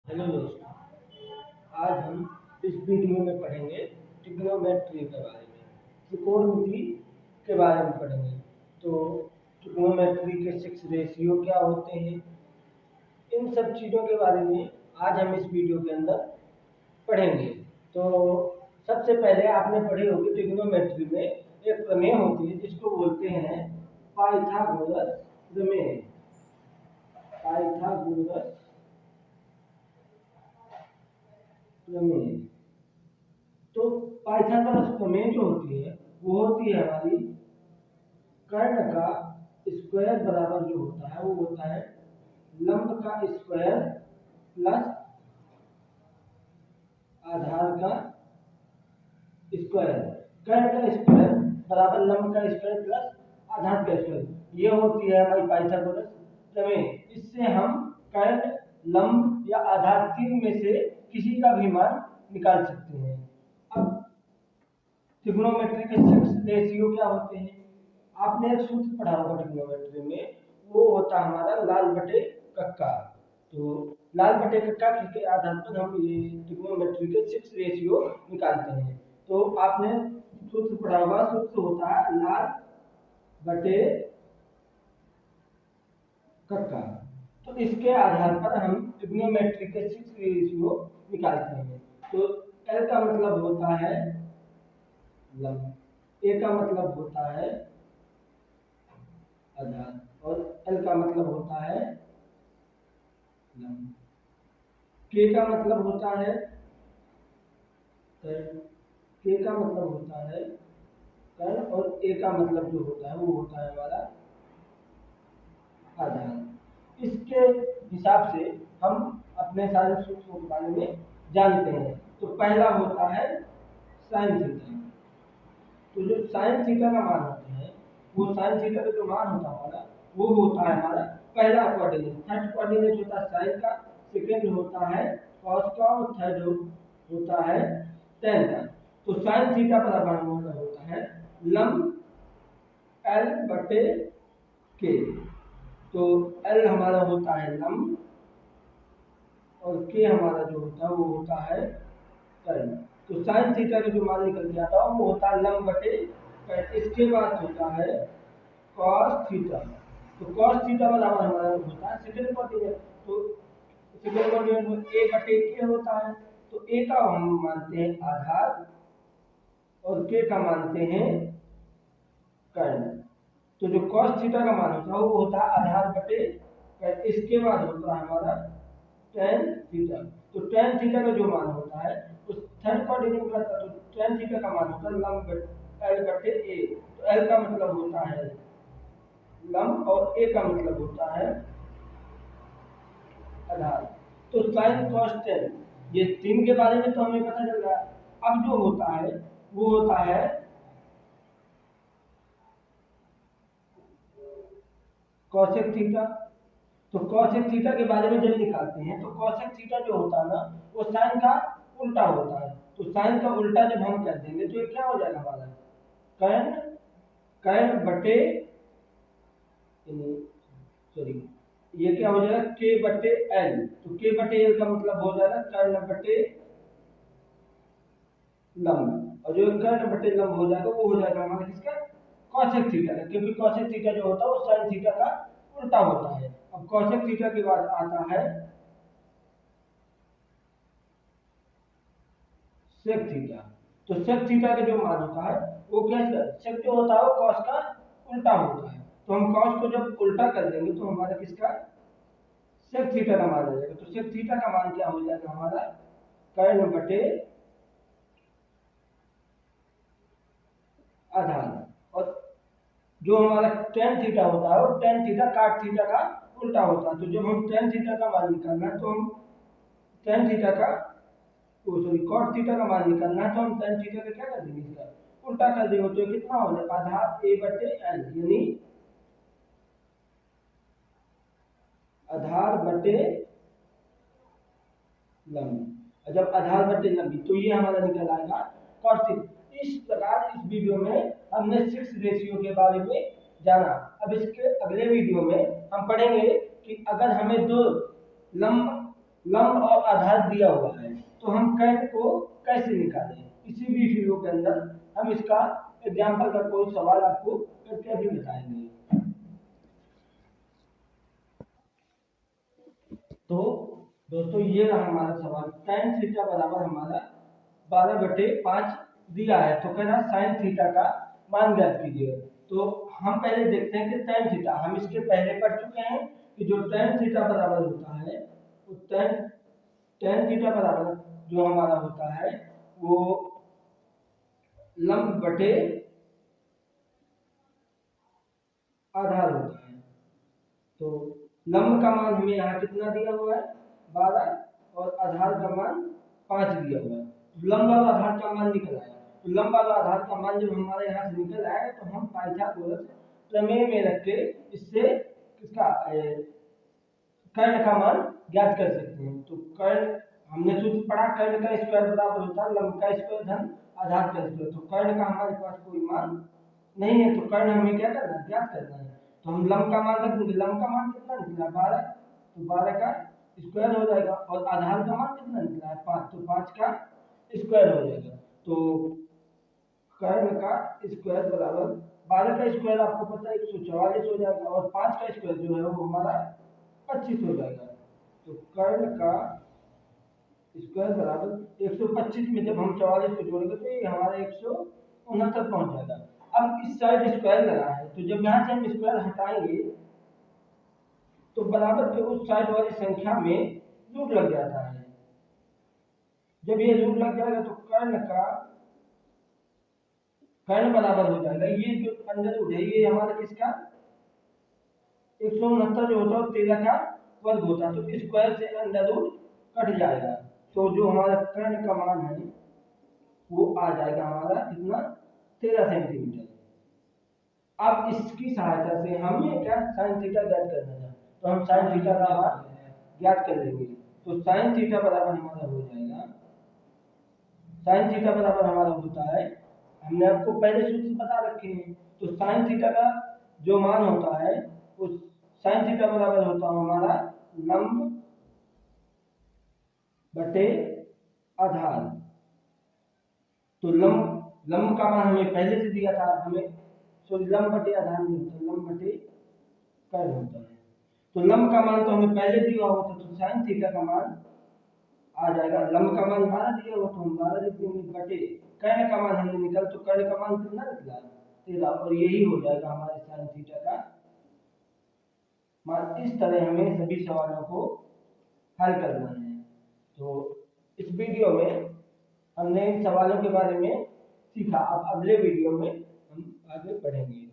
Hello दोस्तों, आज हम इस वीडियो में पढ़ेंगे ट्रिग्नोमेट्री के बारे में, त्रिकोणमिति के बारे में पढ़ेंगे। तो ट्रिग्नोमेट्री के 6 रेशियो क्या होते हैं, इन सब चीज़ों के बारे में आज हम इस वीडियो के अंदर पढ़ेंगे। तो सबसे पहले आपने पढ़ी होगी ट्रिग्नोमेट्री में एक प्रमेय होती है जिसको बोलते हैं पाइथागोरस प्रमेय। पाइथागोरस प्रमेय। तो पाइथागोरस प्रमेय जो होती है वो होती है हमारी कर्ण का स्क्वायर बराबर जो होता है वो होता है लंब का स्क्वायर प्लस आधार का स्क्वायर। कर्ण का स्क्वायर बराबर लंब का स्क्वायर प्लस आधार का स्क्वायर, ये होती है हमारी पाइथागोरस प्रमेय। इससे हम कर्ण, लंब या आधार तीन में से किसी का भी मान निकाल सकते हैं। अब ट्रिग्नोमेट्री के 6 रेशियो क्या होते हैं, आपने एक सूत्र पढ़ा होगा ट्रिग्नोमेट्री में, वो होता हमारा लाल बटे कक्का। तो लाल बटे कक्का के आधार पर हम ये ट्रिग्नोमेट्री के 6 रेशियो निकालते हैं। तो आपने सूत्र पढ़ा होगा, सूत्र होता है लाल बटे कक्का। तो इसके आधार पर हम ट्रिग्नोमेट्री के 6 रेशियो निकालते हैं। तो एल का मतलब होता है लंब, ए का मतलब होता है आधार और एल का मतलब होता है लंब। के का मतलब होता है कर्ण, के का मतलब होता है कर्ण और ए का मतलब जो होता है वो होता है हमारा आधार। इसके हिसाब से हम अपने सारे सूत्रों के बारे में जानते हैं। तो पहला होता है साइन थीटा। तो जो साइन थीटा का मान होता है वो साइन थीटा का जो मान होता है हमारा वो होता है हमारा पहला कोऑर्डिनेट। थर्ड कोऑर्डिनेट होता है साइन का, सेकंड होता है कॉस का और थर्ड होता है टेन का। तो साइन थीटा बराबर हमारा होता है लंब एल बटे के। तो एल हमारा होता है लंब और के हमारा जो होता है वो होता है कर्ण। तो साइन थीटा का जो मान निकल के आता है वो होता है लंब बटे कर्ण। इसके बाद होता है कॉस थीटा। तो कॉस थीटा बराबर हमारा होता है सेकंड कोऑर्डिनेट। तो सेकंड कोऑर्डिनेट में ए बटे के होता है। तो ए का हम मानते हैं आधार और के का मानते हैं कर्ण। तो जो cos थीटा का मान होता है वो होता है आधार बटे कर्ण। इसके बाद होता है हमारा tan थीटा। तो tan थीटा का जो मान होता है उस थर्ड कोऑर्डिनेट का, तो tan थीटा का मान होता है लंब l बटे a। तो l का मतलब होता है लंब और a का मतलब होता है आधार। तो sin cos tan ये तीन के बारे में तो हमें पता चल रहा है। अब जो होता है वो होता है cosec थीटा। तो cosec थीटा के बारे में जब निकालते हैं तो cosec थीटा जो होता है ना वो sin का उल्टा होता है। तो sin का उल्टा जब हम कर देंगे तो ये क्या हो जाएगा हमारा कर्ण, कर्ण बटे सॉरी ये क्या हो जाएगा k बटे l। तो k बटे l का मतलब हो जाएगा कर्ण बटे लंब, और जो कर्ण बटे लंब हो जाएगा वो हो जाएगा हमारा किसका cosec थीटा का, क्योंकि cosec थीटा जो होता है वो sin थीटा का उल्टा होता है। अब cosec थीटा के बाद आता है sec थीटा। तो sec थीटा का जो मान होता है वो कैसे, sec जो होता है वो cos का उल्टा होता है। तो हम cos को जब उल्टा कर देंगे तो हमारा किसका sec थीटा का मान आ जाएगा। तो sec थीटा का मान क्या हो जाएगा हमारा कर्ण बटे आधार। और जो हमारा tan थीटा होता है वो tan थीटा cot थीटा का उल्टा होता है। तो जब हम tan थीटा का मान निकालना है तो हम tan थीटा का सॉरी cot थीटा का मान निकालना है तो हम tan थीटा का क्या कर देंगे इसका उल्टा कर देंगे। तो कितना हो जाएगा आधार a बटे l, यानी आधार बटे लंब। जब आधार बटे लंबी तो ये हमारा निकल आएगा cot थीटा। इस प्रकार इस वीडियो में हमने 6 रेशियो के बारे में जाना। अब इसके अगले वीडियो में हम पढ़ेंगे कि अगर हमें दो लंब लंब और आधार दिया हुआ है, तो हम कर्ण को कैसे निकालें, इसी भी वीडियो के अंदर हम इसका एग्जाम्पल का कोई सवाल आपको करके अभी बताएंगे। तो दोस्तों ये रहा हमारा सवाल, tan थीटा बराबर हमारा 12/5 दिया है, तो कहना sin थीटा का मान ज्ञात कीजिए। तो हम पहले देखते हैं कि tan थीटा हम इसके पहले पढ़ चुके हैं कि जो tan थीटा बराबर होता है वो tan थीटा बराबर जो हमारा होता है वो लंब बटे आधार होता है। तो लंब का मान हमें यहाँ कितना दिया हुआ है 12 और आधार का मान 5 दिया हुआ है। तो लंब और आधार का मान निकल आया, तो लंब और आधार का मान जब हमारे यहाँ से निकल आएगा तो हम पाइथागोरस प्रमेय में रख के इससे किसका कर्ण का मान ज्ञात कर सकते हैं। तो कर्ण हमने सूत्र पढ़ा, कर्ण का स्क्वायर बराबर होता है लंब का स्क्वायर धन आधार का स्क्वायर। तो कर्ण का हमारे पास कोई मान नहीं है, तो कर्ण हमें क्या करना है ज्ञात करना है। तो हम लंब का मान रख देंगे, लंब का मान कितना निकला 12, तो 12 का स्क्वायर हो जाएगा, और आधार का मान कितना निकला है 5, तो 5 का स्क्वायर हो जाएगा। तो कर्ण का स्क्वायर बराबर 12 का स्क्वायर आपको पता है 144 हो जाएगा, और 5 का स्क्वायर जो है वो हमारा 25 हो जाएगा। तो कर्ण का स्क्वायर बराबर 125 में जब हम 44 को जोड़ेंगे तो ये हमारा 169 पहुंच जाएगा। अब इस साइड स्क्वायर लगा है, तो जब यहाँ से हम स्क्वायर हटाएंगे तो बराबर के उस साइड वाली संख्या में रूट लग जाता है। जब ये रूट लग जाएगा तो कर्ण बराबर हो जाएगा, ये जो अंडर रूट है ये हमारा किसका 169 जो होता है 13 का वर्ग होता है, तो स्क्वायर से अंडर रूट कट जाएगा। तो जो हमारा कर्ण का मान है वो आ जाएगा हमारा कितना 13 सेंटीमीटर। अब इसकी सहायता से हमें क्या साइन थीटा ज्ञात करना था, तो हम साइन थीटा का मान ज्ञात कर लेंगे। तो साइन थीटा बराबर हमारा हो जाएगा, साइन थीटा बराबर हमारा होता है, हमने आपको पहले सूत्र बता रखे हैं। तो साइन थीटा का जो मान होता है उस साइन थीटा बराबर होता है हमारा लंब बटे आधार। तो लंब का मान हमें पहले से दिया था, हमें सॉरी लंब बटे आधार नहीं होता, लंब बटे कर्ण होता है। तो लंब का मान तो हमें पहले दिया होता, तो साइन थीटा का मान आ जाएगा, लंब का मान 12 दिया हो तो हम 12 लिख देंगे बटे कर्ण का मान हमने निकाल, तो कर्ण का मान कितना निकला 13, और यही हो जाएगा हमारे साइन थीटा का मान। इस तरह हमें सभी सवालों को हल करना है। तो इस वीडियो में हमने इन सवालों के बारे में सीखा, अब अगले वीडियो में हम आगे बढ़ेंगे।